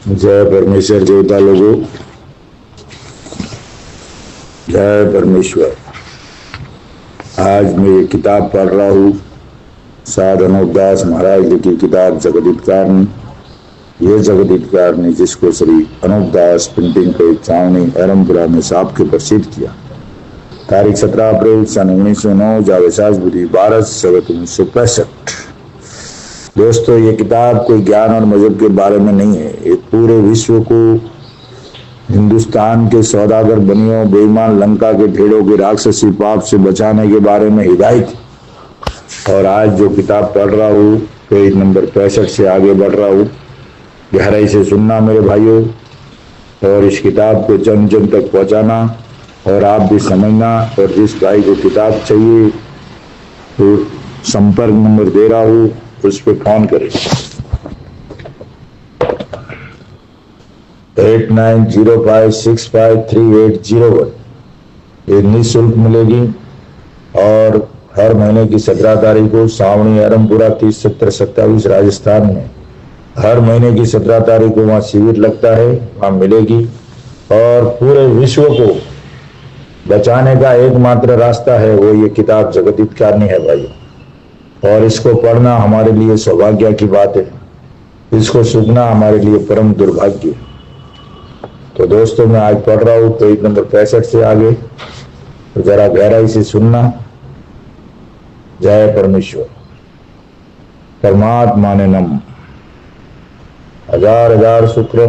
जय परमेश्वर देवता लोगों, जय परमेश्वर। आज मैं ये किताब पढ़ रहा हूँ, साध अनूपदास महाराज लिखी किताब जगदीतकारणी। ये जगदीतकारणी जिसको श्री अनूपदास प्रिंटिंग पे छावनी एरमपुरा में साहब के प्रसिद्ध किया। तारीख 17 अप्रैल सन 1909 जावेसाज बुद्धि 12 सगत 1965। दोस्तों, ये किताब कोई ज्ञान और मजहब के बारे में नहीं है। ये पूरे विश्व को हिंदुस्तान के सौदागर बनियों, बेईमान लंका के भेड़ों के राक्षसी पाप से बचाने के बारे में हिदायत। और आज जो किताब पढ़ रहा हूँ, पेज नंबर 65 से आगे बढ़ रहा हूँ। गहराई से सुनना मेरे भाइयों, और इस किताब को जन जन तक पहुँचाना, और आप भी समझना। और जिस भाई को किताब चाहिए तो संपर्क नंबर दे रहा हूँ, उस पर फोन करें 8905653801। ये निःशुल्क मिलेगी और हर महीने की 17 तारीख को सावणी एरमपुरा 30 70 27 राजस्थान में हर महीने की 17 तारीख को वहाँ शिविर लगता है, वहाँ मिलेगी। और पूरे विश्व को बचाने का एकमात्र रास्ता है, वो ये किताब जगदीतकारणी है भाई। और इसको पढ़ना हमारे लिए सौभाग्य की बात है, इसको सुनना हमारे लिए परम दुर्भाग्य। तो दोस्तों, मैं आज पढ़ रहा हूँ पेज नंबर 65 से आगे, तो जरा गहराई से सुनना। जय परमेश्वर। परमात्मा ने नम। हजार हजार शुक्र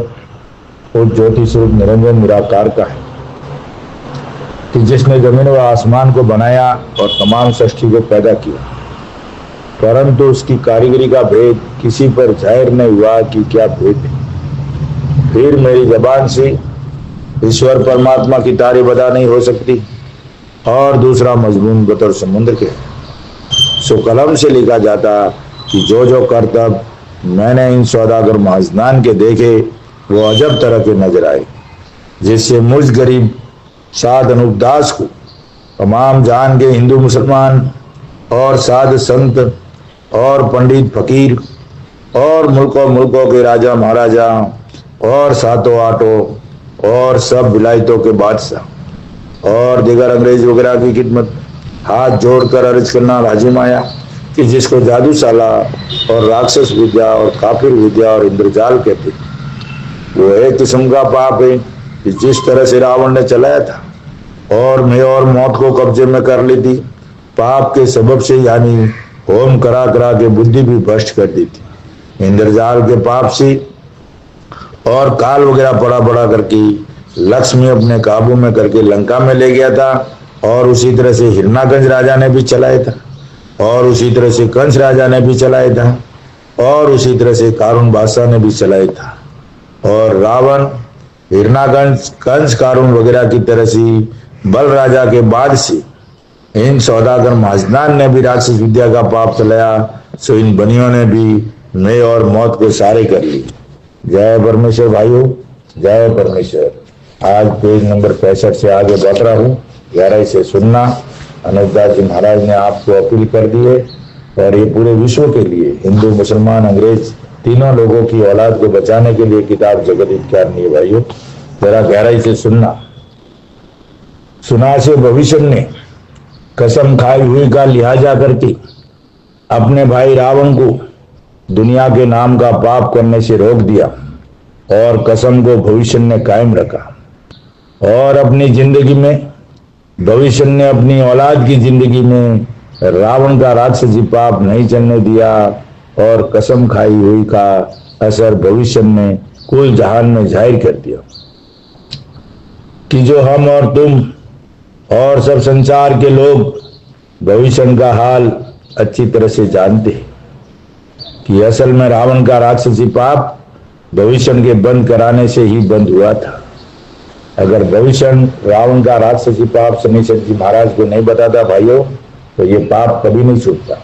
उस ज्योति स्वरूप निरंजन निराकार का है कि जिसने जमीन व आसमान को बनाया और तमाम सृष्टि को पैदा किया, परंतु उसकी कारीगरी का भेद किसी पर जाहिर नहीं हुआ कि क्या भेद है। फिर मेरी जबान से ईश्वर परमात्मा की तारीफ अदा नहीं हो सकती। और दूसरा मजमून बतौर समुद्र के सो कलम से लिखा जाता कि जो जो करतब मैंने इन सौदागर महाजनान के देखे वो अजब तरह के नजर आए, जिससे मुझ गरीब साध अनूपदास को तमाम जान के हिंदू मुसलमान और साध संत और पंडित फकीर और मुल्कों के राजा महाराजा और सातों आठों और सब विलायतों के बादशाह और दिगर अंग्रेज वगैरह की खिदमत हाथ जोड़कर अर्ज करना लाजिम आया कि जिसको जादूशाला और राक्षस विद्या और काफिर विद्या और इंद्रजाल कहते, वो एक किस्म का पाप है कि जिस तरह से रावण ने चलाया था और मैं और मौत को कब्जे में कर ली थी, पाप के सबब से, यानी होम करा करा के बुद्धि भी भ्रष्ट कर दी थी। इंद्रजाल के पाप से और काल वगैरह पड़ा करके लक्ष्मी अपने काबू में करके लंका में ले गया था। और उसी तरह से हिरणाकंज राजा ने भी चलाया था, और उसी तरह से कंस राजा ने भी चलाया था, और उसी तरह से कारून बादशाह ने भी चलाया था। और रावण, हिरणाकंज, कंस, कारून वगैरह की तरह से बल राजा के बाद से इन सौदागर महाजनान ने भी राक्षस विद्या का पाप चलाया। सो इन बनियों ने भी मैं और मौत को सारे कर ली। जय परमेश्वर भाइयों, जय परमेश्वर। आज पेज नंबर 65 से आगे बढ़ रहा हूँ, गहराई से सुनना। अनूपदास जी महाराज ने आपको अपील कर दी है, और ये पूरे विश्व के लिए, हिंदू मुसलमान अंग्रेज तीनों लोगों की औलाद को बचाने के लिए किताब जगदीतकारणी है भाइयों। जरा गहराई से सुनना। सुना से भविष्य ने कसम खाई हुई का लिहाजा करके अपने भाई रावण को दुनिया के नाम का पाप करने से रोक दिया, और कसम को भविष्य ने कायम रखा। और अपनी जिंदगी में भविष्य ने अपनी औलाद की जिंदगी में रावण का राक्षसी पाप नहीं चलने दिया, और कसम खाई हुई का असर भविष्य ने कुल जहान में जाहिर कर दिया कि जो हम और तुम और सब संसार के लोग भविष्य का हाल अच्छी तरह से जानते हैं कि असल में रावण का राक्षसी पाप भविष्य के बंद कराने से ही बंद हुआ था। अगर भविष्य रावण का राक्षसी पाप शनिश्चर जी महाराज को नहीं बताता भाइयों, तो ये पाप कभी नहीं छूटता,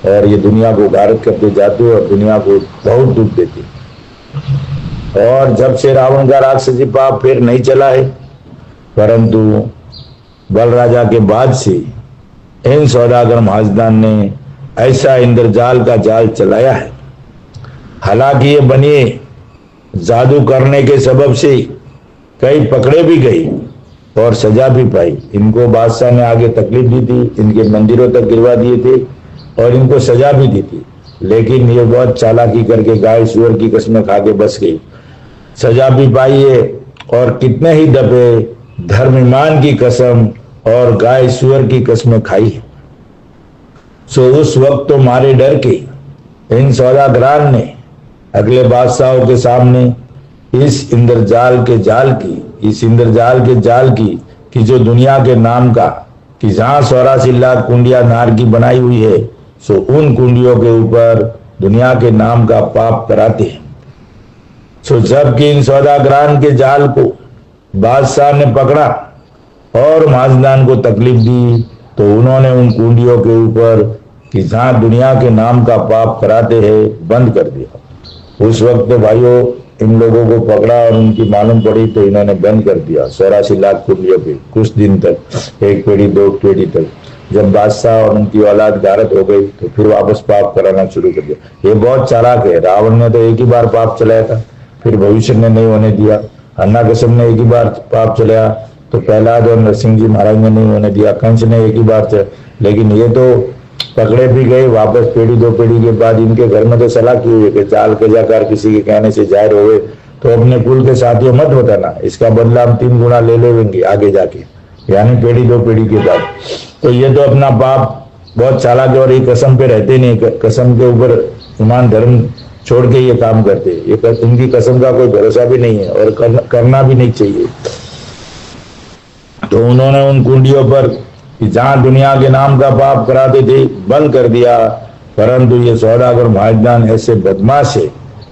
और ये दुनिया को गारत करते जाते और दुनिया को बहुत दुख देते। और जब से रावण का राक्षसी पाप फिर नहीं चला है, परंतु बल राजा के बाद से इन सौदागर महाजनान ने ऐसा इंद्रजाल का जाल चलाया है। हालांकि ये बनिए जादू करने के सबब से कई पकड़े भी गए और सजा भी पाई। इनको बादशाह ने आगे तकलीफ दी थी, इनके मंदिरों तक गिरवा दिए थे और इनको सजा भी दी थी, लेकिन ये बहुत चालाकी करके गाय सुअर की कसमें खा के बच गई। सजा भी पाई है और कितने ही दफे धर्म की कसम और गाय सुअर की कसमें खाई है। सो उस वक्त तो मारे डर के इन सौदागरान ने अगले बादशाहों के सामने इस इंद्रजाल के जाल की जो दुनिया के नाम का कि जहां 84 लाख कुंडिया नार की बनाई हुई है, सो उन कुंडियों के ऊपर दुनिया के नाम का पाप कराते हैं। सो जबकि इन सौदागरान के जाल को बादशाह ने पकड़ा और माजदान को तकलीफ दी, तो उन्होंने उन कुंडियों के ऊपर कि जहां दुनिया के नाम का पाप कराते हैं बंद कर दिया। उस वक्त भाइयों इन लोगों को पकड़ा और उनकी मालूम पड़ी तो इन्होंने बंद कर दिया 84 लाख कुंडियों पे कुछ दिन तक, एक पीढ़ी दो पीढ़ी तक। जब बादशाह और उनकी औलाद गारत हो गई तो फिर वापस पाप कराना शुरू कर दिया। ये बहुत चालाक है। रावण ने तो एक ही बार पाप चलाया था, फिर भविष्य ने नहीं होने दिया। हन्नाकश्यप ने एक ही बार पाप चलाया तो प्रहलाद और नरसिंह जी महाराज ने नहीं होने दिया। कंस ने एक ही बार लेकिन ये तो पकड़े भी गए वापस पीढ़ी दो पीढ़ी के बाद। इनके घर में तो सलाह की हुई है कि चाल कजाकार किसी के कहने से जाहिर हो गए तो अपने कुल के साथियों मत बताना, इसका बदला हम 3 गुना ले लेंगे आगे जाके, यानी पीढ़ी दो पीढ़ी के बाद। तो ये तो अपना पाप बहुत चालाक है और ये कसम पे रहते नहीं, कसम के ऊपर ईमान धर्म छोड़ के ये काम करते। ये इनकी कसम का कोई भरोसा भी नहीं है और करना भी नहीं चाहिए। तो उन्होंने उन कुंडियों पर कि जहां दुनिया के नाम का पाप कराते थे बंद कर दिया। परंतु ये सौदागर महाजदान ऐसे बदमाश है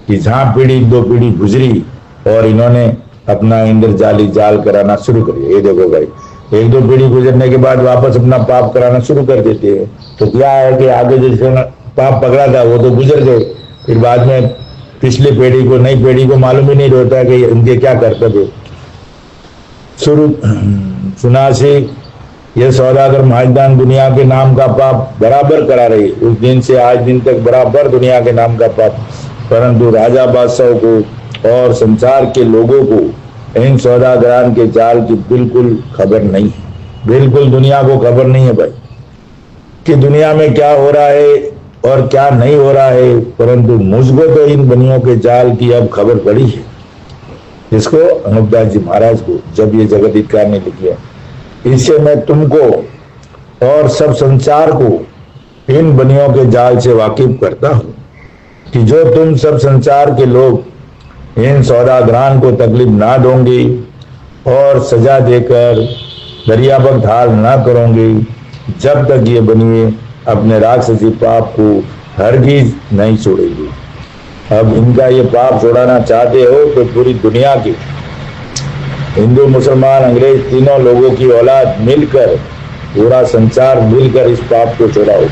कि जहां पीढ़ी दो पीढ़ी गुजरी और इन्होंने अपना इंद्रजाली जाल कराना शुरू कर दिया। ये देखो भाई, एक दो पीढ़ी गुजरने के बाद वापस अपना पाप कराना शुरू कर देते हैं। तो क्या है कि आगे जिसने पाप पकड़ा था वो तो गुजर गए, फिर बाद में पिछली पीढ़ी को नई पीढ़ी को मालूम ही नहीं होता कि इनके क्या कर्तव्य। शुरू सुना से ये सौदागर महाजदान दुनिया के नाम का पाप बराबर करा रही, उस दिन से आज दिन तक बराबर दुनिया के नाम का पाप। परंतु राजा बादशाहों को और संसार के लोगों को इन सौदागरान के जाल की बिल्कुल खबर नहीं है। बिल्कुल दुनिया को खबर नहीं है भाई कि दुनिया में क्या हो रहा है और क्या नहीं हो रहा है। परंतु मुझको तो इन बनियों के जाल की अब खबर पड़ी है, जिसको अनूपदास जी महाराज को जब ये जगत हितकार ने लिखी है। इससे मैं तुमको और सब संसार को इन बनियों के जाल से वाकिफ करता हूं कि जो तुम सब संसार के लोग इन सौदागरान को तकलीफ ना दोगे और सजा देकर दरियाबंद हाल ना करोगे, जब तक ये बनिए अपने राक्षसी पाप को हरगिज नहीं छोड़ेगी। अब इनका ये पाप छोड़ाना चाहते हो तो पूरी दुनिया की हिंदू मुसलमान अंग्रेज तीनों लोगों की औलाद मिलकर, पूरा संसार मिलकर इस पाप को छोड़ाओ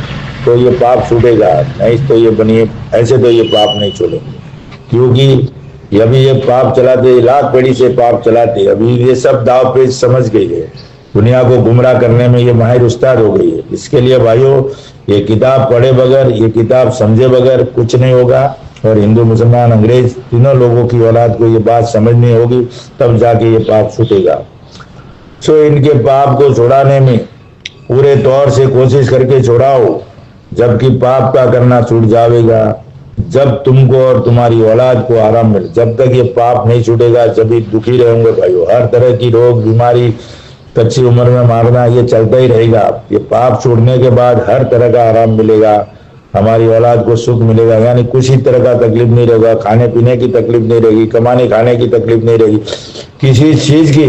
तो ये पाप छूटेगा। नहीं तो ये बनिए ऐसे तो ये पाप नहीं छोड़ेंगे, क्योंकि अभी ये पाप चलाते, लाख पीढ़ी से पाप चलाते, अभी ये सब दाव पेच समझ गई है। दुनिया को गुमराह करने में ये माहिर उस्ताद हो गई है। इसके लिए भाइयों ये किताब पढ़े बगैर, ये किताब समझे बगैर कुछ नहीं होगा। और हिंदू मुसलमान अंग्रेज तीनों लोगों की औलाद को ये बात समझनी होगी, तब जाके ये पाप छूटेगा। सो इनके पाप को छुड़ाने में पूरे तौर से कोशिश करके छुड़ाओ, जबकि पाप का करना छूट जाएगा जब तुमको और तुम्हारी औलाद को आराम मिले। जब तक ये पाप नहीं छूटेगा जब भी दुखी रहेंगे भाइयों। हर तरह की रोग बीमारी, कच्ची उम्र में मारना, ये चलता ही रहेगा। ये पाप छोड़ने के बाद हर तरह का आराम मिलेगा, हमारी औलाद को सुख मिलेगा, यानी कुछ ही तरह का तकलीफ नहीं रहेगा। खाने पीने की तकलीफ नहीं रहेगी, कमाने खाने की तकलीफ नहीं रहेगी, किसी चीज की,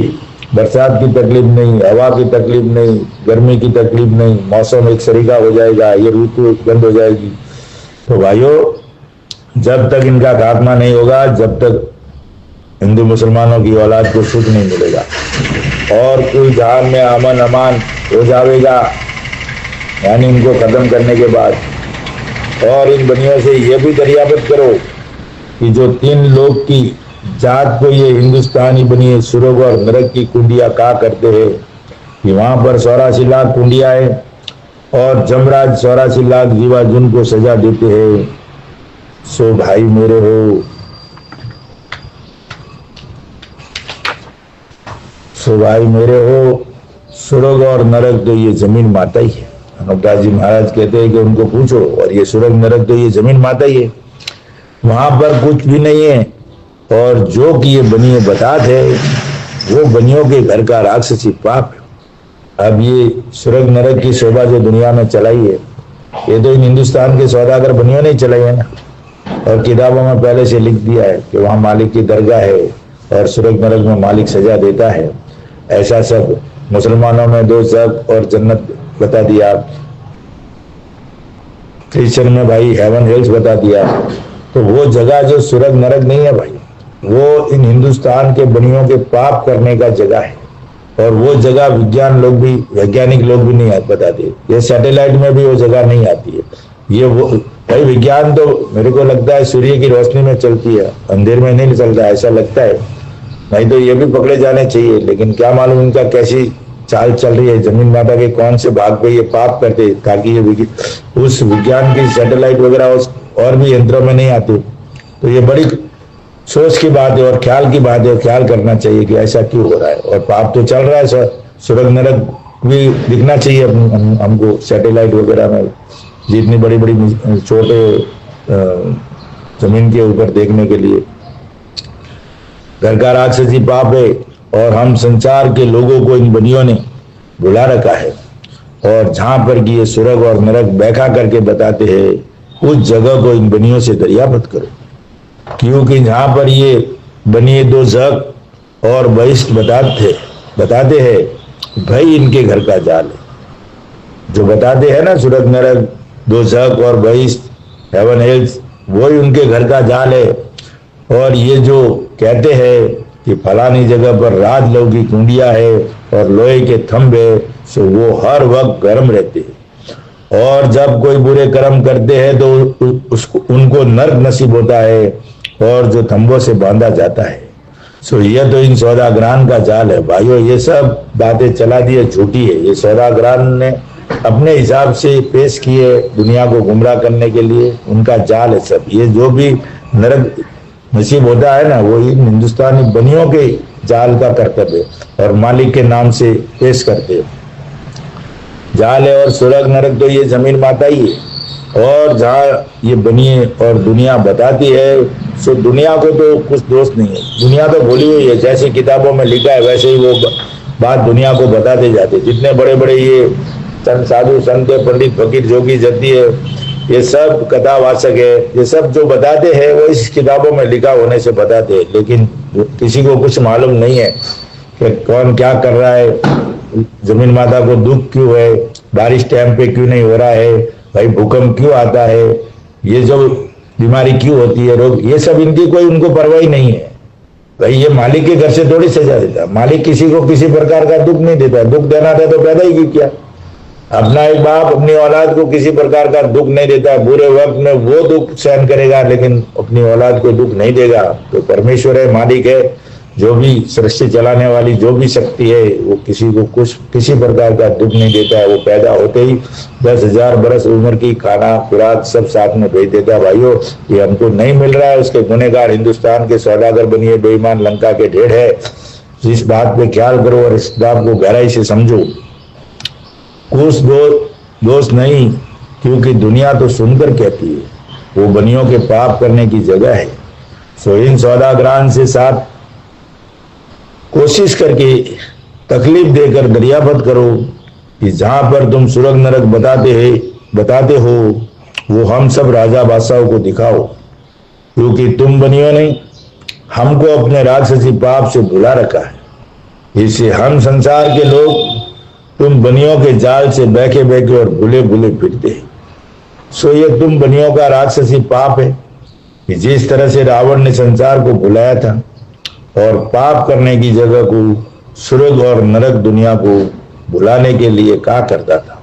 बरसात की तकलीफ नहीं, हवा की तकलीफ नहीं, गर्मी की तकलीफ नहीं, मौसम एक सरीका हो जाएगा, ये ऋतु बंद हो जाएगी। तो भाइयों जब तक इनका खात्मा नहीं होगा, जब तक हिंदू मुसलमानों की औलाद को सुख नहीं मिलेगा और कुल जहान में अमन अमान हो जाएगा, यानी इनको खत्म करने के बाद। और इन बनियों से ये भी दरियाबत करो कि जो 3 लोग की जात को ये हिंदुस्तानी बनी है, सुर्ग और नरक की कुंडिया कहा करते हैं कि वहां पर 84 लाख कुंडिया है और जमराज 84 लाख जीवाजुन को सजा देते हैं। सो भाई मेरे हो, तो भाई मेरे हो, स्वर्ग और नरक तो ये जमीन माता ही है। अनुपदास जी महाराज कहते हैं कि उनको पूछो, और ये स्वर्ग नरक तो ये जमीन माता ही है, वहां पर कुछ भी नहीं है। और जो कि ये बनिए बता थे, वो बनियों के घर का राक्षसी पाप है। अब ये स्वर्ग नरक की शोभा जो दुनिया में चलाई है, ये तो इन हिंदुस्तान के सौदागर बनियों ने चलाई है ना। और किताबों में पहले से लिख दिया है कि वहां मालिक की दरगाह है और स्वर्ग नरक में मालिक सजा देता है। ऐसा सब मुसलमानों में दोज़ख और जन्नत बता दिया, क्रिश्चियन में भाई हेवन हेल्स बता दिया। तो वो जगह जो स्वर्ग नरक नहीं है भाई, वो इन हिंदुस्तान के बनियों के पाप करने का जगह है। और वो जगह वैज्ञानिक लोग भी नहीं बताते। ये सैटेलाइट में भी वो जगह नहीं आती है। ये वो भाई विज्ञान तो मेरे को लगता है सूर्य की रोशनी में चलती है, अंधेर में नहीं चलता, ऐसा लगता है। नहीं तो ये भी पकड़े जाने चाहिए, लेकिन क्या मालूम इनका कैसी चाल चल रही है, जमीन माता के कौन से भाग पे ये पाप करते, ताकि ये उस विज्ञान की सैटेलाइट वगैरह और भी यंत्रों में नहीं आते। तो ये बड़ी सोच की बात है और ख्याल की बात है, और ख्याल करना चाहिए कि ऐसा क्यों हो रहा है। और पाप तो चल रहा है, स्वर्ग नरक भी दिखना चाहिए हमको सैटेलाइट वगैरह में, जितनी बड़ी बड़ी छोटे जमीन के ऊपर देखने के लिए। घर का राक्षसी पाप है, और हम संसार के लोगों को इन बनियों ने बुला रखा है। और जहां पर कि ये स्वर्ग और नरक बैठा करके बताते हैं, उस जगह को इन बनियों से दरियाफत करो। क्योंकि जहां पर ये बनिए दोज़ख और बहिष्ट बताते हैं भाई इनके घर का जाल है। जो बताते हैं ना स्वर्ग नरक दोज़ख और बहिष्ट हेवन हेल्स, वही उनके घर का जाल है। और ये जो कहते हैं कि फलानी जगह पर राज लौ की कुंडिया है और लोहे के थंब है, सो वो हर वक्त गर्म रहते हैं। और जब कोई बुरे कर्म करते हैं तो उसको उनको नर्क नसीब होता है, और जो थंबों से बांधा जाता है। सो यह तो इन सौदागरान का जाल है भाइयों। ये सब बातें चला दी है, झूठी है। ये सौदागरान ने अपने हिसाब से पेश किए दुनिया को गुमराह करने के लिए, उनका जाल है सब। ये जो भी नरक नसीब होता है ना, वो इन हिंदुस्तानी बनियों के जाल का कर्तव्य और मालिक के नाम से पेश करते जाल है। और स्वर्ग नरक तो ये जमीन माता ही है। और जहाँ ये बनिए और दुनिया बताती है, सो दुनिया को तो कुछ दोष नहीं है। दुनिया तो भूली हुई है, जैसे किताबों में लिखा है वैसे ही वो बात दुनिया को बताते जाते। जितने बड़े बड़े ये संत साधु संत पंडित फकीर जोगी जद्दी है, ये सब कथावाचक है, ये सब जो बताते हैं वो इस किताबों में लिखा होने से बताते हैं। लेकिन किसी को कुछ मालूम नहीं है कि कौन क्या कर रहा है, जमीन माता को दुख क्यों है, बारिश टाइम पे क्यों नहीं हो रहा है, भाई भूकंप क्यों आता है, ये जो बीमारी क्यों होती है, रोग, ये सब इनकी कोई उनको परवाह ही नहीं है। भाई ये मालिक के घर से थोड़ी सजा देता। मालिक किसी को किसी प्रकार का दुख नहीं देता। दुख देना था तो पैदा ही क्यों किया। अपना एक बाप अपनी औलाद को किसी प्रकार का दुख नहीं देता। बुरे वक्त में वो दुख सहन करेगा, लेकिन अपनी औलाद को दुख नहीं देगा। तो परमेश्वर है, मालिक है, जो भी सृष्टि चलाने वाली जो भी शक्ति है, वो किसी को कुछ किसी प्रकार का दुख नहीं देता है। वो पैदा होते ही 10,000 बरस उम्र की खाना खुराक सब साथ में भेज देता है। भाइयों, ये हमको नहीं मिल रहा है, उसके गुनहगार हिंदुस्तान के सौदागर बनिए बेईमान लंका के ढेर है। इस बात पे ख्याल करो और इस बात को गहराई से समझो। कुछ दोष नहीं, क्योंकि दुनिया तो सुनकर कहती है, वो बनियों के पाप करने की जगह है। सो इन सौदागरान से साथ कोशिश करके तकलीफ देकर दरियाफत करो कि जहां पर तुम स्वर्ग नरक बताते हो, वो हम सब राजा बादशाहों को दिखाओ। क्योंकि तुम बनियों ने हमको अपने राक्षसी पाप से भुला रखा है। इससे हम संसार के लोग तुम बनियों के जाल से बैठे बैठे और भूले भूले फिरते हैं। सो ये तुम बनियों का राक्षसी पाप है कि जिस तरह से रावण ने संसार को भुलाया था और पाप करने की जगह को स्वर्ग और नरक दुनिया को भुलाने के लिए क्या करता था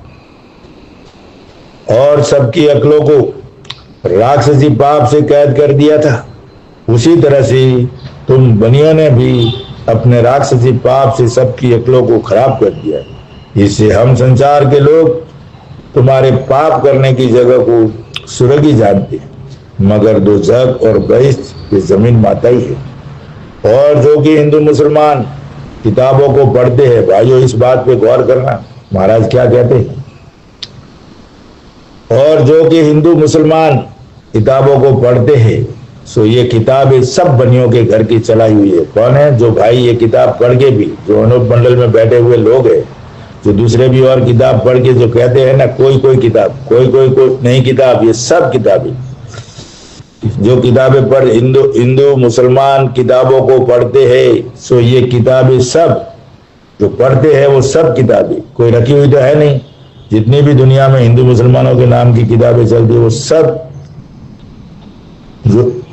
और सबकी अक्लों को राक्षसी पाप से कैद कर दिया था, उसी तरह से तुम बनियों ने भी अपने राक्षसी पाप से सबकी अक्लों को खराब कर दिया। इससे हम संसार के लोग तुम्हारे पाप करने की जगह को स्वर्ग ही जानते हैं, मगर दोज़ख और बहिश्त ये जमीन माता ही है। और जो कि हिंदू मुसलमान किताबों को पढ़ते हैं। भाइयों, इस बात पे गौर करना, महाराज क्या कहते हैं। और जो कि हिंदू मुसलमान किताबों को पढ़ते हैं, सो ये किताबें सब बनियों के घर की चलाई हुई है। कौन है जो भाई ये किताब पढ़ के भी, जो अनूप मंडल में बैठे हुए लोग हैं, जो दूसरे भी और किताब पढ़ के जो कहते हैं ना कोई कोई किताब, कोई नहीं किताब, ये सब किताबें, जो किताबें पढ़ हिंदू मुसलमान किताबों को पढ़ते हैं, सो ये किताबें सब जो पढ़ते हैं वो सब किताबें, कोई रखी हुई तो है नहीं। जितनी भी दुनिया में हिंदू मुसलमानों के नाम की किताबें चलती है वो सब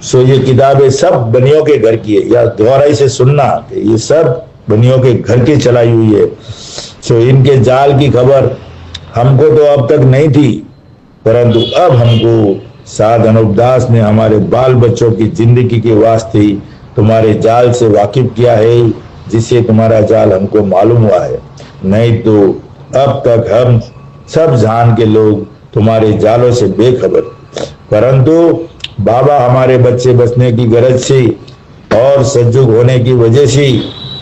सो ये किताबें सब बनियों के घर की है। या दोहराई से सुनना कि ये सब बनियों के घर की चलाई हुई है। सो इनके जाल की खबर हमको तो अब तक नहीं थी, परंतु अब हमको साध अनूप दास ने हमारे बाल बच्चों की जिंदगी के वास्ते तुम्हारे जाल से वाकिफ किया है, जिससे तुम्हारा जाल हमको मालूम हुआ है। नहीं तो अब तक हम सब जान के लोग तुम्हारे जालों से बेखबर। परंतु बाबा हमारे बच्चे बचने की गरज से और सज्जुग होने की वजह से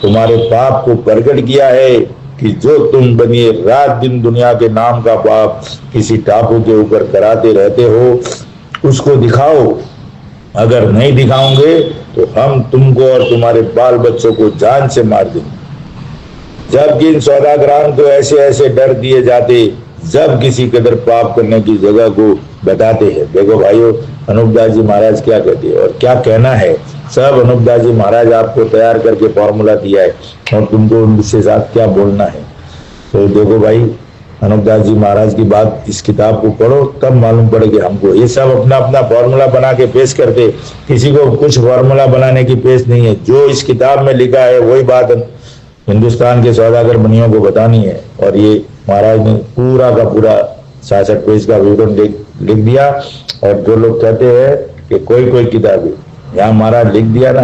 तुम्हारे पाप को प्रकट किया है कि जो तुम बनिए रात दिन दुनिया के नाम का पाप किसी टापू के ऊपर कराते रहते हो, उसको दिखाओ। अगर नहीं दिखाओगे तो हम तुमको और तुम्हारे बाल बच्चों को जान से मार देंगे। जबकि इन सौदागरान को ऐसे ऐसे डर दिए जाते, जब किसी कदर पाप करने की जगह को बताते हैं। देखो भाइयों, अनूप दास जी महाराज क्या कहते हैं और क्या कहना है, सब अनूप दास जी महाराज आपको तैयार करके फॉर्मूला दिया है और तुमको उनके साथ क्या बोलना है। तो देखो भाई, अनूप दास जी महाराज की बात, इस किताब को पढ़ो तब मालूम पड़ेगा हमको। ये सब अपना अपना फॉर्मूला बना के पेश करते, किसी को कुछ फॉर्मूला बनाने की पेश नहीं है। जो इस किताब में लिखा है वही बात हिंदुस्तान के सौदागर बनियों को बतानी है। और ये महाराज ने पूरा का पूरा 66 पेज का विवरण लिख दिया। और जो लोग कहते हैं कि कोई किताबें, यहाँ महाराज लिख दिया ना,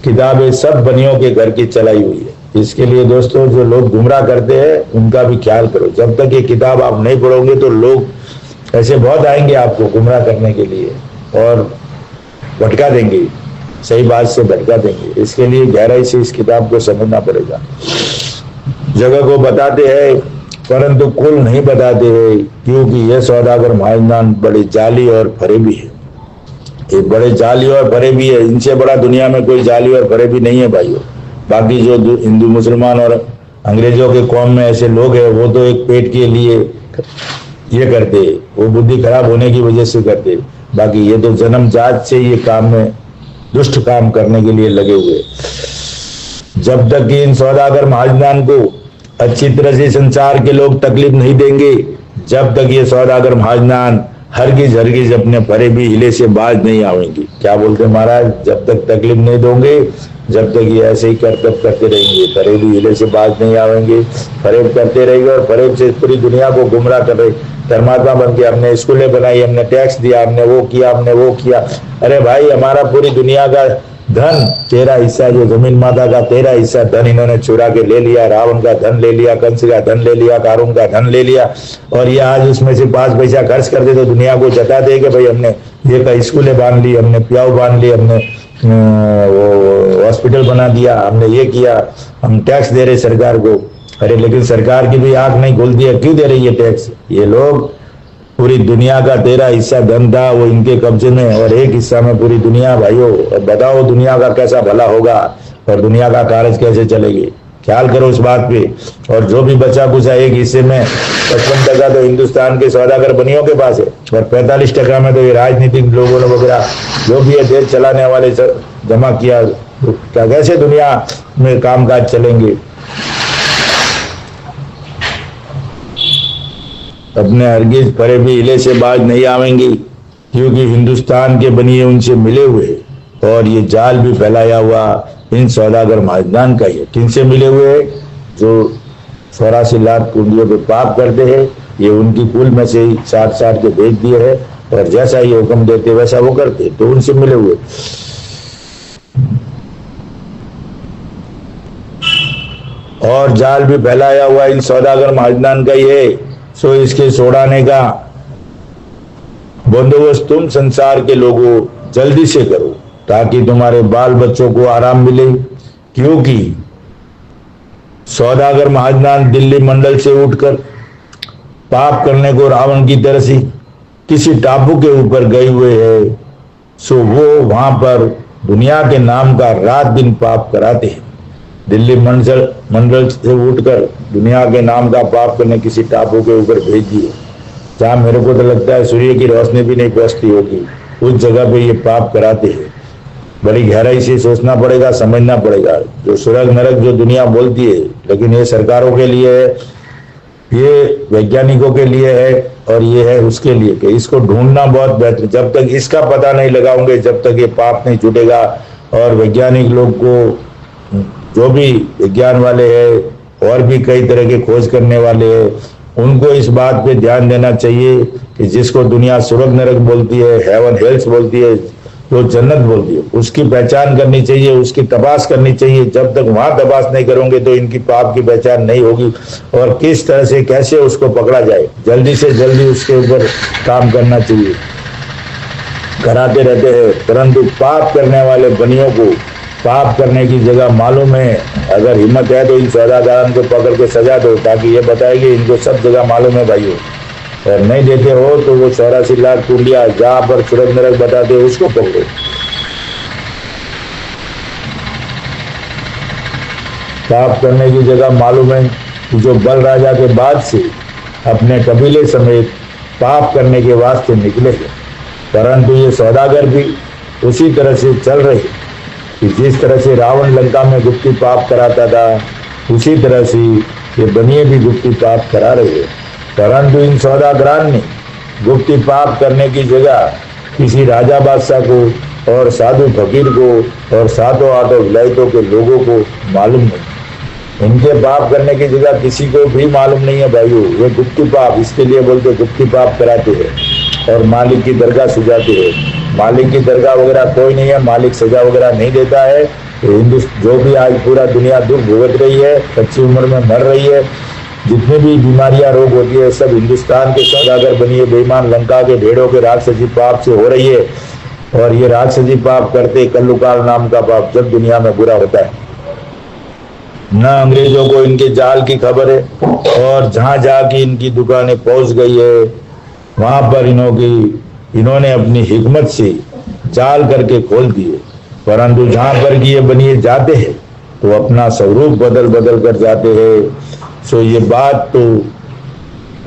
किताबें सब बनियों के घर की चलाई हुई है। इसके लिए दोस्तों, जो लोग गुमराह करते हैं उनका भी ख्याल करो। जब तक ये किताब आप नहीं पढ़ोगे तो लोग ऐसे बहुत आएंगे आपको गुमराह करने के लिए और भटका देंगे, सही बात से भटका देंगे। इसके लिए गहराई से इस किताब को समझना पड़ेगा। जगह को बताते हैं परंतु कुल नहीं बताते हैं, क्योंकि यह सौदागर महाजनान बड़े जाली और फरेबी है। ये बड़े जाली और फरेबी है, इनसे बड़ा दुनिया में कोई जाली और फरेबी नहीं है भाइयों। बाकी जो हिंदू मुसलमान और अंग्रेजों के कौम में ऐसे लोग हैं, वो तो एक पेट के लिए ये करते, वो बुद्धि खराब होने की वजह से करते। बाकी ये तो जन्मजात से ये काम में दुष्ट काम करने के लिए लगे हुए। जब तक कि इन सौदागर महाजनान को अच्छी तरह से संसार के लोग तकलीफ नहीं देंगे, जब तक ये सौदागर महाजनान हरगिज अपने फरेबी हिले से बाज नहीं आवेंगे। क्या बोलते महाराज, जब तक तकलीफ नहीं दोगे, जब तक ये ऐसे ही करतब करते रहेंगे, फरेबी हिले से बाज नहीं आवेंगे। फरेब करते रहेंगे और फरेब से पूरी दुनिया को गुमराह कर रहे। धर्मात्मा बन के हमने स्कूलें बनाई, हमने टैक्स दिया, हमने वो किया। अरे भाई, हमारा पूरी दुनिया का धन, तेरा हिस्सा, जो जमीन माता का तेरा हिस्सा धन इन्होंने चुरा के ले लिया। रावण का धन ले लिया, कंस का धन ले लिया, कारून का धन ले लिया। और ये आज उसमें से 5 पैसा खर्च कर दे तो दुनिया को जता दे कि भाई हमने ये स्कूलें बांध ली, हमने प्याऊ बांध ली, हमने वो हॉस्पिटल बना दिया, हमने ये किया, हम टैक्स दे रहे सरकार को। अरे लेकिन सरकार की भी आंख नहीं खुलती है, क्यों दे रही है टैक्स? ये लोग, पूरी दुनिया का तेरा हिस्सा धन था वो इनके कब्जे में, और एक हिस्सा में पूरी दुनिया। भाइयों, अब बताओ दुनिया का कैसा भला होगा और दुनिया का कार्य कैसे चलेगी? ख्याल करो इस बात पे। और जो भी बचा कुचा एक हिस्से में 55% तो हिंदुस्तान के सौदागर बनियों के पास है, और 45% में तो ये राजनीतिक लोगों ने वगैरह जो भी है देश चलाने वाले जमा किया। तो क्या कैसे दुनिया में कामकाज चलेंगे? अपने हरगिज फरेबी हिले से बाज नहीं आवेंगी, क्योंकि हिंदुस्तान के बनिए उनसे मिले हुए, और ये जाल भी फैलाया हुआ इन सौदागर महाजनान का ही है। किनसे मिले हुए? जो 84 लाख कुंडियों पे पाप करते हैं, ये उनकी कुल में से ही 60 के भेज दिए है, और जैसा ये हुक्म देते वैसा वो करते, तो उनसे मिले हुए। और जाल भी फैलाया हुआ इन सौदागर महाजनान का ही है। सो इसके छोड़ाने का बंदोबस्त तुम संसार के लोगों जल्दी से करो, ताकि तुम्हारे बाल बच्चों को आराम मिले। क्योंकि सौदागर महाजनान दिल्ली मंडल से उठकर पाप करने को रावण की तरह से किसी टापू के ऊपर गए हुए हैं, सो वो वहां पर दुनिया के नाम का रात दिन पाप कराते हैं। दिल्ली मंडल से उठकर दुनिया के नाम का पाप करने किसी टापू के ऊपर भेज दिए, जहां मेरे को तो लगता है सूर्य की रोशनी भी नहीं पहुंचती होगी, उस जगह पे ये पाप कराते हैं। बड़ी गहराई से सोचना पड़ेगा, समझना पड़ेगा। जो स्वर्ग नरक जो दुनिया बोलती है, लेकिन ये सरकारों के लिए है, ये वैज्ञानिकों के लिए है, और ये है उसके लिए कि इसको ढूंढना बहुत बेहतर। जब तक इसका पता नहीं लगाओगे, जब तक ये पाप नहीं छूटेगा। और वैज्ञानिक लोग को, जो भी विज्ञान वाले हैं और भी कई तरह के खोज करने वाले हैं, उनको इस बात पे ध्यान देना चाहिए कि जिसको दुनिया स्वर्ग नरक बोलती है, हेवन हेल्स बोलती है, जो जन्नत बोलती है, उसकी पहचान करनी चाहिए, उसकी तपास करनी चाहिए। जब तक वहां तपास नहीं करोगे तो इनकी पाप की पहचान नहीं होगी, और किस तरह से कैसे उसको पकड़ा जाए, जल्दी से जल्दी उसके ऊपर काम करना चाहिए। कराते रहते हैं, परंतु पाप करने वाले बनियों को पाप करने की जगह मालूम है। अगर हिम्मत है तो इन सौदागरों को पकड़ के सजा दो, ताकि ये बताएगी इनको सब जगह मालूम है भाइयों। और नहीं देते हो तो वो 84 लाख कुंडिया जहां पर स्वर्ग नरक बताते हो उसको पकड़ो। पाप करने की जगह मालूम है कि जो बल राजा के बाद से अपने कबीले समेत पाप करने के वास्ते निकले हैं, परंतु ये सौदागर भी उसी तरह से चल रहे कि जिस तरह से रावण लंका में गुप्ती पाप कराता था, उसी तरह से ये बनिए भी गुप्ती पाप करा रहे हैं। परंतु इन सौदागरान ने गुप्ती पाप करने की जगह किसी राजा बादशाह को और साधु फकीर को और सातों आठों विलायतों के लोगों को मालूम नहीं। इनके पाप करने की जगह किसी को भी मालूम नहीं है भाइयों। ये गुप्ती पाप, इसके लिए बोलते गुप्ती पाप कराते हैं और मालिक की दरगाह सुझाते हैं। मालिक की दरगाह वगैरह कोई नहीं है, मालिक सजा वगैरह नहीं देता है। तो जो भी आज पूरा दुनिया दुख भुगत रही है, कच्ची उम्र में मर रही है, जितनी भी बीमारियां रोग होती है, सब हिंदुस्तान के सौदागर बनिए बेईमान लंका के भेड़ों के राक्षसी पाप से हो रही है। और ये राक्षसी पाप करते कल्लुकाल नाम का पाप जब दुनिया में बुरा होता है, न अंग्रेजों को इनके जाल की खबर है, और जहां जाके इनकी दुकानें पहुंच गई है, वहां पर इन्होंने अपनी हिकमत से जाल करके खोल दिए। परंतु जहां पर कि ये बनिए जाते हैं तो अपना स्वरूप बदल बदल कर जाते हैं। सो ये बात तो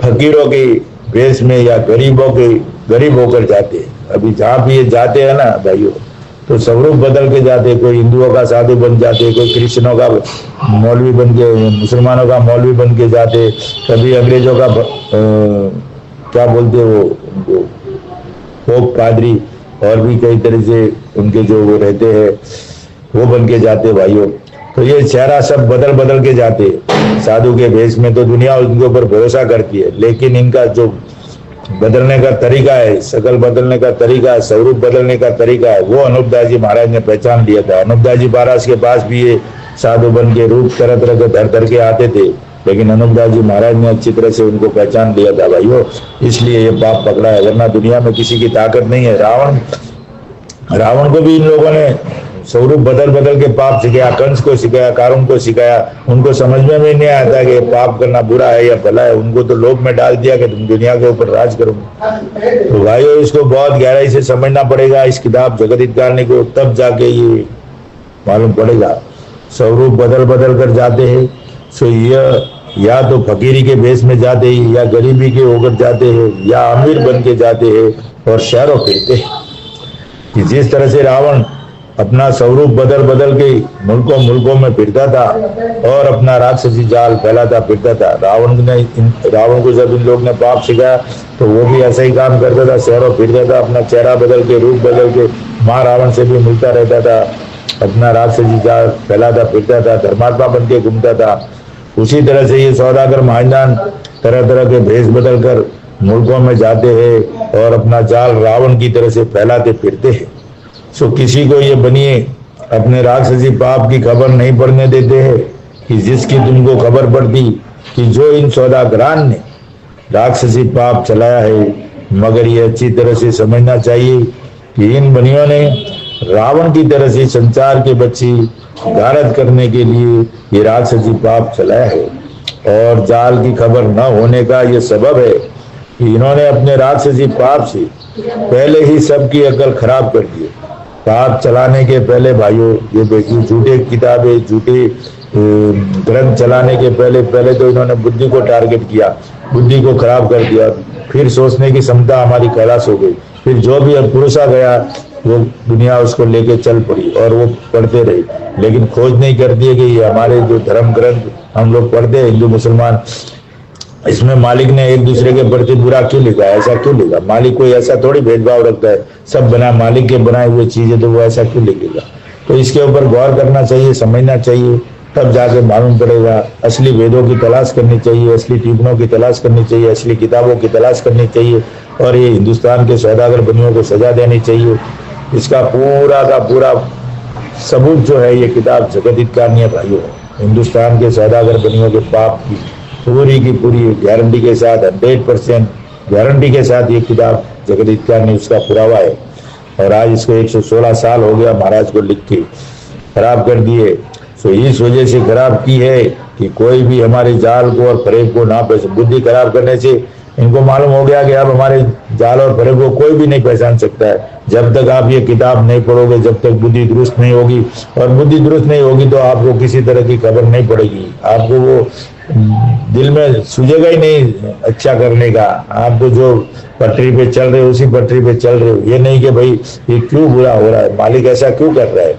फकीरों के वेश में या गरीब होकर जाते हैं। अभी जहाँ भी ये जाते हैं ना भाइयों, तो स्वरूप बदल के जाते, कोई हिंदुओं का साधु बन जाते, कोई क्रिश्चियनों का मौलवी बन के, मुसलमानों का मौलवी बन के जाते, कभी अंग्रेजों का क्या बोलते वो पोप पादरी, और भी कई तरह से उनके जो वो रहते हैं वो बन के जाते भाइयों। तो ये चेहरा सब बदल बदल के जाते। साधु के भेष में तो दुनिया उनके ऊपर भरोसा करती है, लेकिन इनका जो बदलने का तरीका है, शकल बदलने का तरीका है, स्वरूप बदलने का तरीका है, वो अनूपदास जी महाराज ने पहचान लिया था। अनूपदास जी महाराज के पास भी ये साधु बन के रूप तरह तरह के धर के आते थे, लेकिन अनूपदास जी महाराज ने अच्छी तरह से उनको पहचान लिया था भाइयों, इसलिए ये पाप पकड़ा है। वरना दुनिया में किसी की ताकत नहीं है। रावण को भी इन लोगों ने स्वरूप बदल बदल के पाप सिखाया, कंस को सिखाया, कारुण को सिखाया। उनको समझ में भी नहीं आता कि पाप करना बुरा है या भला है। उनको तो लोभ में डाल दिया कि तुम दुनिया के ऊपर राज करोगे। तो भाइयों, इसको बहुत गहराई से समझना पड़ेगा इस किताब जगत हितकारिणी को, तब जाके ये मालूम पड़ेगा। स्वरूप बदल बदल कर जाते हैं, सो यह या तो फकीरी के भेष में जाते हैं, या गरीबी के होकर जाते हैं, या अमीर बन के जाते हैं और शहरों फिरते हैं। कि जिस तरह से रावण अपना स्वरूप बदल बदल के मुल्कों में फिरता था और अपना राक्षसी जाल फैलाता फिरता था। रावण को जब इन लोग ने पाप सिखाया तो वो भी ऐसा ही काम करता था, शहरों फिरता था, अपना चेहरा बदल के, रूप बदल के, माँ रावण से भी मिलता रहता था, अपना राक्षसी जाल फैलाता फिरता था, धर्मात्मा बन के घूमता था। उसी तरह से ये सौदागर महाजन तरह तरह के भेष बदल कर मुल्कों में जाते हैं और अपना जाल रावण की तरह से फैलाते फिरते हैं। सो किसी को ये बनिए अपने राक्षसी पाप की खबर नहीं पड़ने देते हैं, कि जिसकी तुमको खबर पड़ती कि जो इन सौदागरान ने राक्षसी पाप चलाया है। मगर ये अच्छी तरह से समझना चाहिए कि इन बनियों ने रावण की तरह से संसार के बच्चे गारद करने के लिए ये राक्षसी पाप चलाया है। और जाल की खबर न होने का ये सबब है कि इन्होंने अपने राक्षसी पाप से पहले ही सबकी अकल खराब कर दी। पाप चलाने के पहले भाइयों ये देखिए, झूठे किताबें, झूठे ग्रंथ चलाने के पहले तो इन्होंने बुद्धि को टारगेट किया, बुद्धि को खराब कर दिया। फिर सोचने की क्षमता हमारी खलास हो गई। फिर जो भी पुरुषा गया वो दुनिया उसको लेके चल पड़ी और वो पढ़ते रहे, लेकिन खोज नहीं कर दिए कि ये हमारे जो धर्म ग्रंथ हम लोग पढ़ते हैं हिंदू मुसलमान, इसमें मालिक ने एक दूसरे के प्रति बुरा क्यों लिखा, ऐसा क्यों लिखा? मालिक कोई ऐसा थोड़ी भेदभाव रखता है, सब बना मालिक के बनाए हुए चीजें, तो वो ऐसा क्यों लिखेगा? तो इसके ऊपर गौर करना चाहिए, समझना चाहिए, तब जाके मालूम पड़ेगा। असली वेदों की तलाश करनी चाहिए, असली टिप्पणों की तलाश करनी चाहिए, असली किताबों की तलाश करनी चाहिए और ये हिंदुस्तान के सौदागर बनियों को सजा देनी चाहिए। इसका पूरा का पूरा सबूत जो है ये किताब जगत हितकारिणी है भाइयों। हिंदुस्तान के सौदागर बनियों के पाप की पूरी गारंटी के साथ 100% गारंटी के साथ ये किताब जगत हितकारिणी उसका पुरावा है। और आज इसको 116 साल हो गया महाराज को लिख के खराब कर दिए। तो इस वजह से खराब की है कि कोई भी हमारे जाल को और फरेब को ना पहचान, बुद्धि खराब करने से इनको मालूम हो गया कि अब हमारे जाल और फरेब को कोई भी नहीं पहचान सकता है। जब तक आप ये किताब नहीं पढ़ोगे, जब तक बुद्धि दुरुस्त नहीं होगी, और बुद्धि दुरुस्त नहीं होगी तो आपको किसी तरह की खबर नहीं पड़ेगी, आपको वो दिल में सूझेगा ही नहीं अच्छा करने का। आप तो जो पटरी पे चल रहे हो उसी पटरी पे चल रहे हो, ये नहीं कि भाई ये क्यों बुरा हो रहा है, मालिक ऐसा क्यों कर रहा है,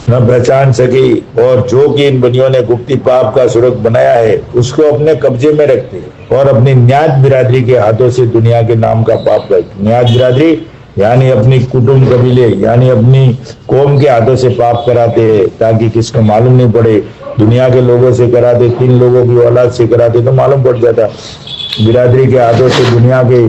न पहचान सकी। और जो कि इन बनियों ने गुप्ती पाप का सुरग बनाया है उसको अपने कब्जे में रखते और अपनी न्याज बिरादरी के हाथों से दुनिया के नाम का पाप करते। न्याज बिरादरी यानी अपनी कुटुंब कबीले यानी अपनी कौम के हाथों से पाप कराते हैं ताकि किसको मालूम नहीं पड़े। दुनिया के लोगों से कराते, 3 लोगों की औलाद से कराते तो मालूम पड़ जाता। बिरादरी के हाथों से दुनिया के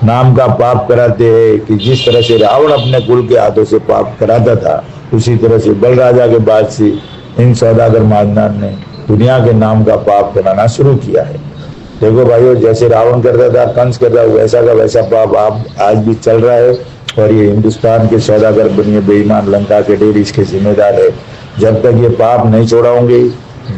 नाम का पाप कराते हैं कि जिस तरह से रावण अपने कुल के हाथों से पाप कराता था, उसी तरह से बल राजा के बाद से इन सौदागर महाजनान ने दुनिया के नाम का पाप कराना शुरू किया है। देखो भाइयों, जैसे रावण करता था, कंस कर रहा, वैसा का वैसा पाप आप आज भी चल रहा है। और ये हिंदुस्तान के सौदागर बनिए बेईमान लंका के डेर इसके जिम्मेदार है। जब तक ये पाप नहीं छोड़ाओगे,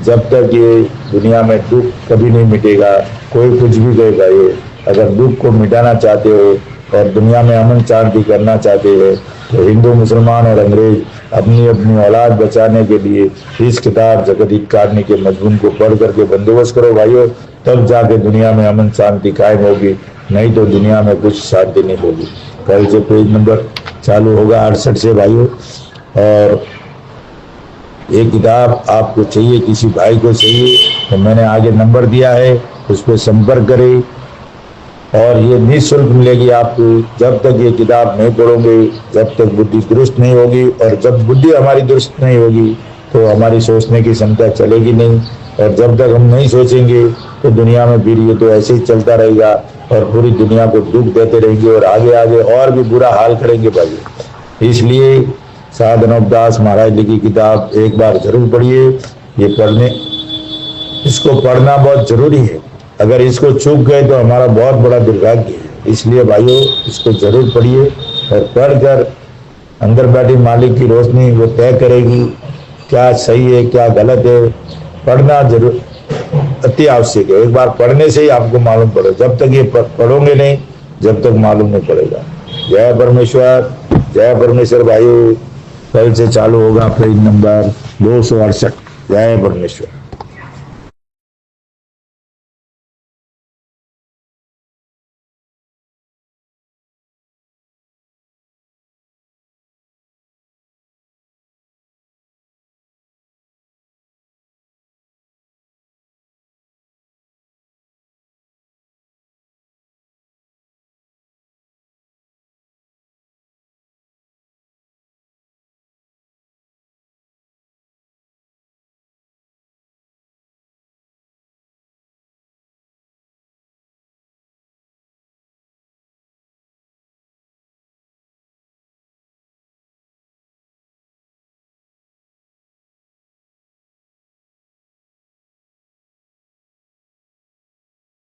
जब तक ये दुनिया में दुख कभी नहीं मिटेगा। कोई कुछ भी कहे भाई, अगर दुख को मिटाना चाहते हो और दुनिया में अमन शांति करना चाहते हैं तो हिंदू मुसलमान और अंग्रेज अपनी अपनी औलाद बचाने के लिए इस किताब जगत हितकारिणी के मजमून को पढ़ करके बंदोबस्त करो भाइयों, तब जाके दुनिया में अमन शांति कायम होगी, नहीं तो दुनिया में कुछ शांति नहीं होगी। कल से पेज नंबर चालू होगा 68 से भाइयों। और ये किताब आपको चाहिए, किसी भाई को चाहिए तो मैंने आगे नंबर दिया है, उस पर संपर्क करें और ये निःशुल्क मिलेगी आपको। जब तक ये किताब नहीं पढ़ोगे, जब तक बुद्धि दुरुस्त नहीं होगी, और जब बुद्धि हमारी दुरुस्त नहीं होगी तो हमारी सोचने की क्षमता चलेगी नहीं। और जब तक हम नहीं सोचेंगे तो दुनिया में फिर ये तो ऐसे ही चलता रहेगा और पूरी दुनिया को दुख देते रहेंगे और आगे आगे और भी बुरा हाल करेंगे भाई। इसलिए साधन दास महाराज लिखी किताब एक बार जरूर पढ़िए। ये इसको पढ़ना बहुत जरूरी है। अगर इसको चूक गए तो हमारा बहुत बड़ा दुर्भाग्य है। इसलिए भाइयों इसको जरूर पढ़िए और पढ़कर अंदर बैठी मालिक की रोशनी वो तय करेगी क्या सही है क्या गलत है। पढ़ना जरूर अति आवश्यक है। एक बार पढ़ने से ही आपको मालूम पड़े, जब तक ये पढ़ोगे नहीं जब तक मालूम नहीं पड़ेगा। जय परमेश्वर, जय परमेश्वर भाइयों। कल से चालू होगा पेज नंबर 268। जय परमेश्वर।